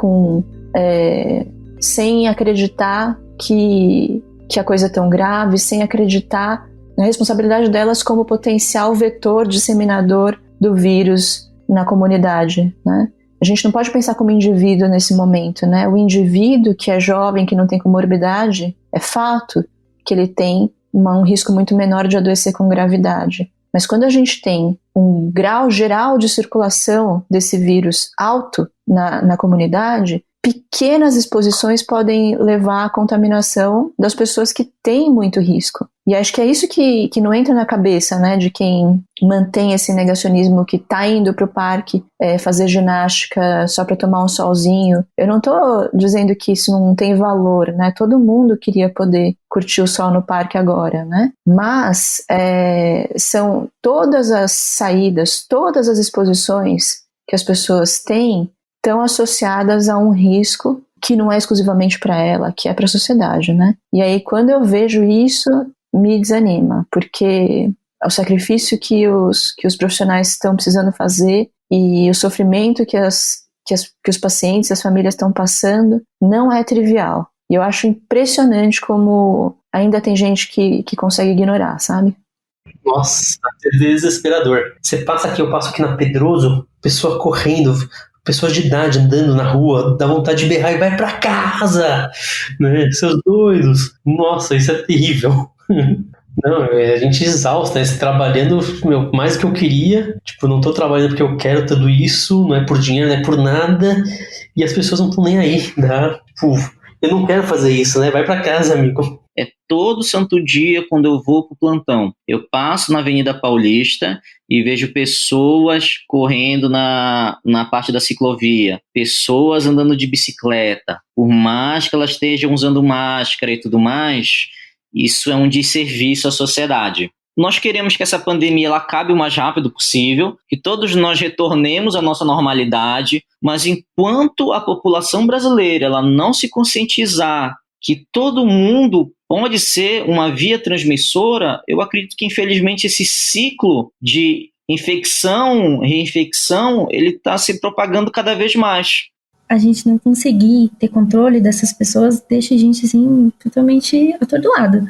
Sem acreditar que a coisa é tão grave, sem acreditar na responsabilidade delas como potencial vetor disseminador do vírus na comunidade, né? A gente não pode pensar como indivíduo nesse momento, né? O indivíduo que é jovem, que não tem comorbidade, é fato que ele tem um risco muito menor de adoecer com gravidade. Mas quando a gente tem um grau geral de circulação desse vírus alto na comunidade, pequenas exposições podem levar à contaminação das pessoas que têm muito risco. E acho que é isso que não entra na cabeça, né, de quem mantém esse negacionismo, que tá indo pro parque fazer ginástica só para tomar um solzinho. Eu não tô dizendo que isso não tem valor, né, todo mundo queria poder curtir o sol no parque agora, né, mas são todas as saídas, todas as exposições que as pessoas têm estão associadas a um risco que não é exclusivamente para ela, que é para a sociedade, né? E aí, quando eu vejo isso, me desanima, porque o sacrifício que os profissionais estão precisando fazer e o sofrimento que os pacientes, as famílias estão passando, não é trivial. E eu acho impressionante como ainda tem gente que consegue ignorar, sabe? Nossa, é desesperador. Você passa aqui, eu passo aqui na Pedroso, pessoa correndo, pessoas de idade andando na rua, dá vontade de berrar e vai pra casa, né? Seus doidos. Nossa, isso é terrível. Não, a gente exausta, né? Trabalhando, mais do que eu queria. Tipo, não tô trabalhando porque eu quero tudo isso, não é por dinheiro, não é por nada. E as pessoas não estão nem aí, né? Tipo, eu não quero fazer isso, né? Vai pra casa, amigo. É todo santo dia quando eu vou pro plantão. Eu passo na Avenida Paulista e vejo pessoas correndo na parte da ciclovia, pessoas andando de bicicleta. Por mais que elas estejam usando máscara e tudo mais, isso é um desserviço à sociedade. Nós queremos que essa pandemia ela acabe o mais rápido possível, que todos nós retornemos à nossa normalidade, mas enquanto a população brasileira ela não se conscientizar que todo mundo pode ser uma via transmissora, eu acredito que, infelizmente, esse ciclo de infecção, reinfecção, ele está se propagando cada vez mais. A gente não conseguir ter controle dessas pessoas deixa a gente, assim, totalmente atordoada.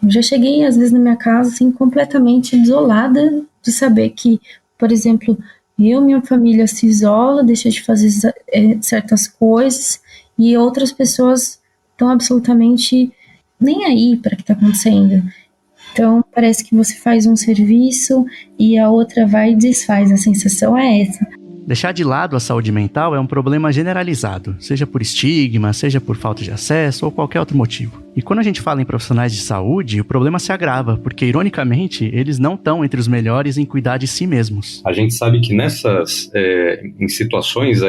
Eu já cheguei, às vezes, na minha casa, assim, completamente desolada de saber que, por exemplo, minha família se isola, deixa de fazer certas coisas e outras pessoas estão absolutamente nem aí para o que está acontecendo. Então, parece que você faz um serviço e a outra vai e desfaz. A sensação é essa. Deixar de lado a saúde mental é um problema generalizado, seja por estigma, seja por falta de acesso ou qualquer outro motivo. E quando a gente fala em profissionais de saúde, o problema se agrava, porque, ironicamente, eles não estão entre os melhores em cuidar de si mesmos. A gente sabe que em situações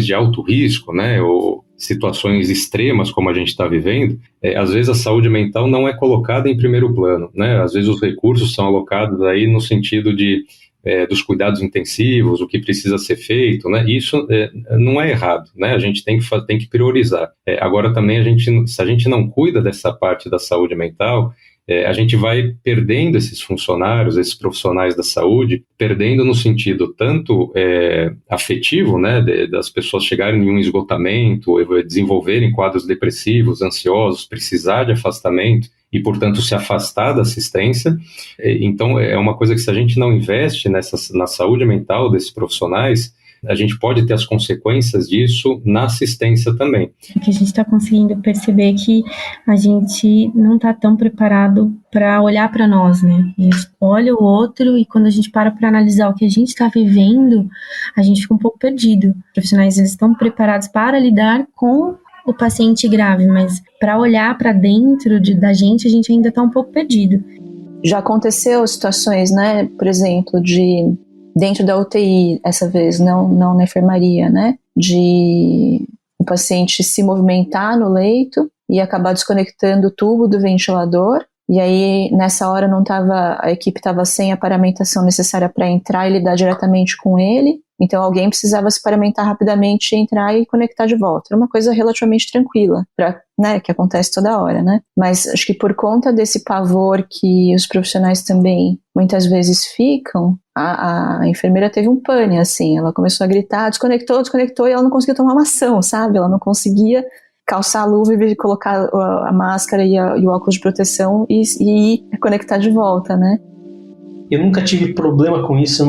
de alto risco, né, ou situações extremas como a gente está vivendo, às vezes a saúde mental não é colocada em primeiro plano, né? Às vezes os recursos são alocados aí no sentido dos cuidados intensivos, o que precisa ser feito, né? Isso não é errado, né? A gente tem que priorizar. Agora também se a gente não cuida dessa parte da saúde mental, a gente vai perdendo esses funcionários, esses profissionais da saúde, perdendo no sentido tanto afetivo, né, das pessoas chegarem em um esgotamento, desenvolverem quadros depressivos, ansiosos, precisar de afastamento e, portanto, se afastar da assistência. Então, é uma coisa que, se a gente não investe na saúde mental desses profissionais, a gente pode ter as consequências disso na assistência também. O que a gente está conseguindo perceber é que a gente não está tão preparado para olhar para nós, né? A gente olha o outro e quando a gente para analisar o que a gente está vivendo, a gente fica um pouco perdido. Os profissionais eles estão preparados para lidar com o paciente grave, mas para olhar para dentro da gente, a gente ainda está um pouco perdido. Já aconteceu situações, né? Por exemplo, dentro da UTI, essa vez, não na enfermaria, né? De o paciente se movimentar no leito e acabar desconectando o tubo do ventilador. E aí, nessa hora, a equipe estava sem a paramentação necessária para entrar e lidar diretamente com ele. Então, alguém precisava se paramentar rapidamente, entrar e conectar de volta. Era uma coisa relativamente tranquila, né, que acontece toda hora, né? Mas acho que por conta desse pavor que os profissionais também muitas vezes ficam, a enfermeira teve um pane, assim. Ela começou a gritar, desconectou, e ela não conseguia tomar uma ação, sabe? Ela não conseguia calçar a luva e colocar a máscara e o óculos de proteção e conectar de volta, né? Eu nunca tive problema com isso,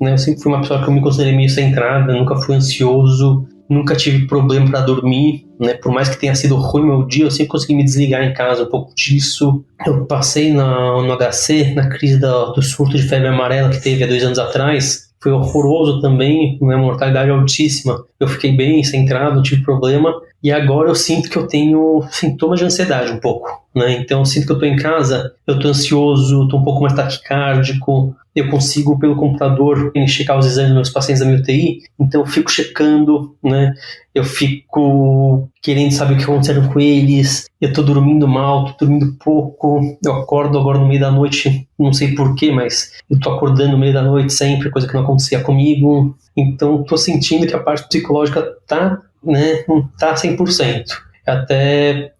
eu sempre fui uma pessoa que eu me considerei meio centrada, nunca fui ansioso, nunca tive problema para dormir, né? Por mais que tenha sido ruim meu dia, eu sempre consegui me desligar em casa um pouco disso. Eu passei no HC, na crise do surto de febre amarela que teve há 2 anos atrás, foi horroroso também, né, mortalidade altíssima. Eu fiquei bem centrado, não tive problema, e agora eu sinto que eu tenho sintomas de ansiedade um pouco, né? Então eu sinto que eu tô em casa, eu tô ansioso, tô um pouco mais taquicárdico, eu consigo pelo computador checar os exames dos meus pacientes da minha UTI, então eu fico checando, né? Eu fico querendo saber o que aconteceu com eles, eu tô dormindo mal, tô dormindo pouco, eu acordo agora no meio da noite, não sei porquê, mas eu tô acordando no meio da noite sempre, coisa que não acontecia comigo, então tô sentindo que a parte psicológica tá, né, não tá 100%. Até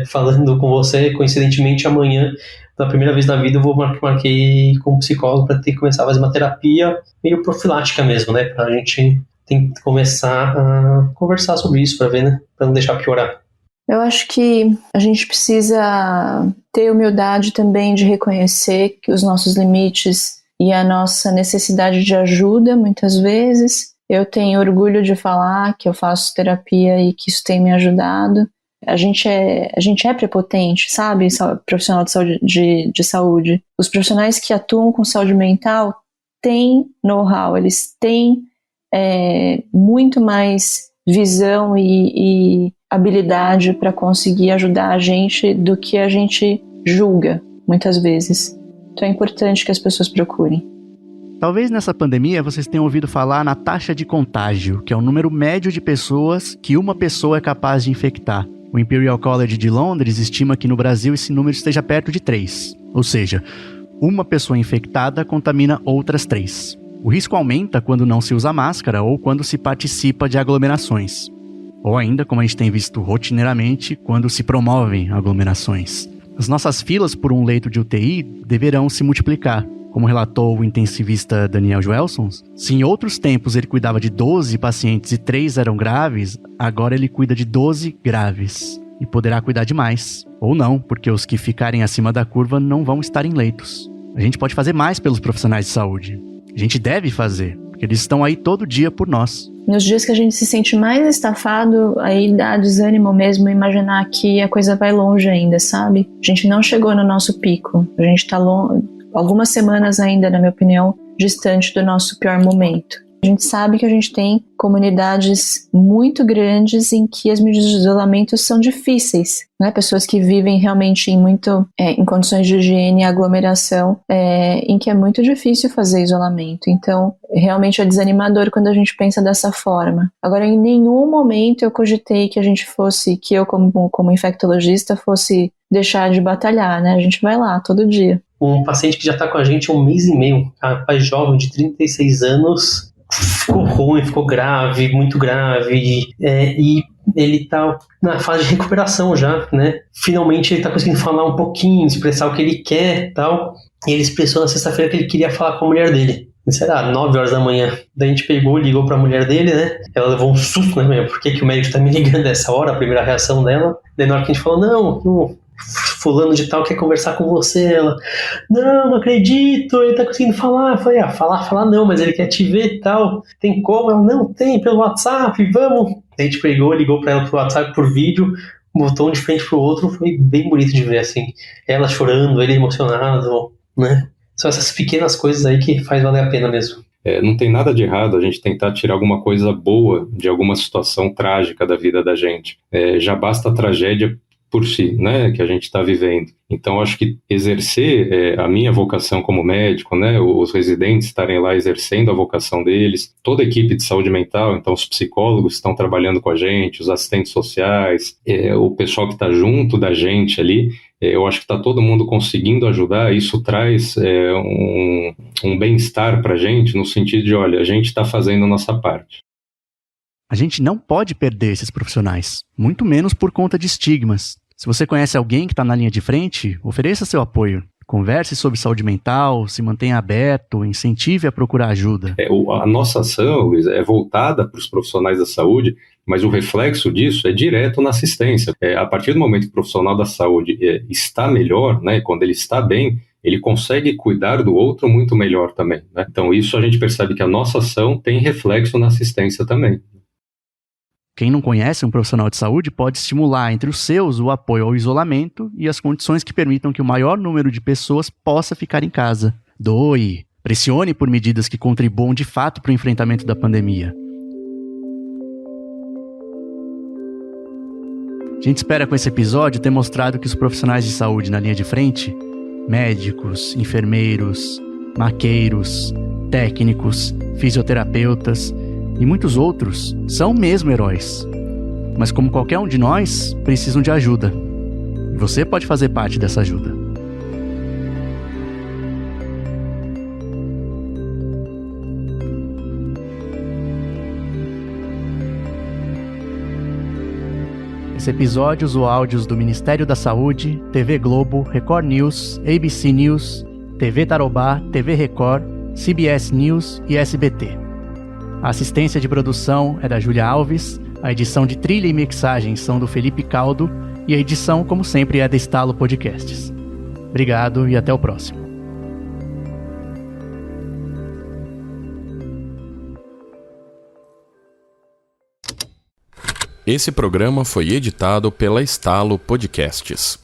falando com você, coincidentemente amanhã, pela primeira vez na vida, eu vou marquei com um psicólogo para ter que começar a fazer uma terapia meio profilática mesmo, né? Pra gente começar a conversar sobre isso, para ver, né? Para não deixar piorar. Eu acho que a gente precisa ter humildade também de reconhecer que os nossos limites e a nossa necessidade de ajuda, muitas vezes. Eu tenho orgulho de falar que eu faço terapia e que isso tem me ajudado. A gente é prepotente, sabe? Profissional de saúde. Os profissionais que atuam com saúde mental têm know-how, eles têm muito mais visão e habilidade para conseguir ajudar a gente do que a gente julga, muitas vezes. Então é importante que as pessoas procurem. Talvez nessa pandemia vocês tenham ouvido falar na taxa de contágio, que é o número médio de pessoas que uma pessoa é capaz de infectar. O Imperial College de Londres estima que no Brasil esse número esteja perto de 3. Ou seja, uma pessoa infectada contamina outras 3. O risco aumenta quando não se usa máscara ou quando se participa de aglomerações. Ou ainda, como a gente tem visto rotineiramente, quando se promovem aglomerações. As nossas filas por um leito de UTI deverão se multiplicar. Como relatou o intensivista Daniel Joelson, se em outros tempos ele cuidava de 12 pacientes e 3 eram graves, agora ele cuida de 12 graves. E poderá cuidar de mais. Ou não, porque os que ficarem acima da curva não vão estar em leitos. A gente pode fazer mais pelos profissionais de saúde. A gente deve fazer, porque eles estão aí todo dia por nós. Nos dias que a gente se sente mais estafado, aí dá desânimo mesmo imaginar que a coisa vai longe ainda, sabe? A gente não chegou no nosso pico. A gente tá algumas semanas ainda, na minha opinião, distante do nosso pior momento. A gente sabe que a gente tem comunidades muito grandes em que as medidas de isolamento são difíceis, né? Pessoas que vivem realmente em condições de higiene e aglomeração, em que é muito difícil fazer isolamento. Então, realmente é desanimador quando a gente pensa dessa forma. Agora, em nenhum momento eu cogitei que que eu como infectologista fosse deixar de batalhar, né? A gente vai lá todo dia. Um paciente que já está com a gente há 1 mês e meio, um rapaz jovem de 36 anos, ficou ruim, ficou grave, muito grave, e ele está na fase de recuperação já, né? Finalmente ele está conseguindo falar um pouquinho, expressar o que ele quer e tal, e ele expressou na sexta-feira que ele queria falar com a mulher dele. Isso era 9 horas da manhã. Daí a gente ligou pra mulher dele, né? Ela levou um susto, né? Por que o médico tá me ligando nessa hora? A primeira reação dela. Daí na hora que a gente falou, não, fulano de tal quer conversar com você. Ela, não acredito, ele tá conseguindo falar. Eu falei, falar não, mas ele quer te ver e tal. Tem como? Ela, não, tem, pelo WhatsApp, vamos. Daí a gente ligou pra ela pro WhatsApp, por vídeo, botou um de frente pro outro, foi bem bonito de ver, assim. Ela chorando, ele emocionado, né? São essas pequenas coisas aí que faz valer a pena mesmo. Não tem nada de errado a gente tentar tirar alguma coisa boa de alguma situação trágica da vida da gente. Já basta a tragédia por si, né, que a gente está vivendo. Então, acho que exercer a minha vocação como médico, né, os residentes estarem lá exercendo a vocação deles, toda a equipe de saúde mental, então os psicólogos estão trabalhando com a gente, os assistentes sociais, o pessoal que está junto da gente ali, eu acho que está todo mundo conseguindo ajudar, isso traz um bem-estar para a gente, no sentido de, olha, a gente está fazendo a nossa parte. A gente não pode perder esses profissionais, muito menos por conta de estigmas. Se você conhece alguém que está na linha de frente, ofereça seu apoio. Converse sobre saúde mental, se mantenha aberto, incentive a procurar ajuda. A nossa ação, Luiz, é voltada para os profissionais da saúde, mas o reflexo disso é direto na assistência. A partir do momento que o profissional da saúde está melhor, né, quando ele está bem, ele consegue cuidar do outro muito melhor também, né? Então isso a gente percebe que a nossa ação tem reflexo na assistência também. Quem não conhece um profissional de saúde pode estimular entre os seus o apoio ao isolamento e as condições que permitam que o maior número de pessoas possa ficar em casa. Doe, Pressione por medidas que contribuam de fato para o enfrentamento da pandemia. A gente espera com esse episódio ter mostrado que os profissionais de saúde na linha de frente, médicos, enfermeiros, maqueiros, técnicos, fisioterapeutas e muitos outros, são mesmo heróis. Mas como qualquer um de nós, precisam de ajuda. E você pode fazer parte dessa ajuda. Esse episódio usou áudios do Ministério da Saúde, TV Globo, Record News, ABC News, TV Tarobá, TV Record, CBS News e SBT. A assistência de produção é da Júlia Alves, a edição de trilha e mixagem são do Felipe Caldo e a edição, como sempre, é da Estalo Podcasts. Obrigado e até o próximo. Esse programa foi editado pela Estalo Podcasts.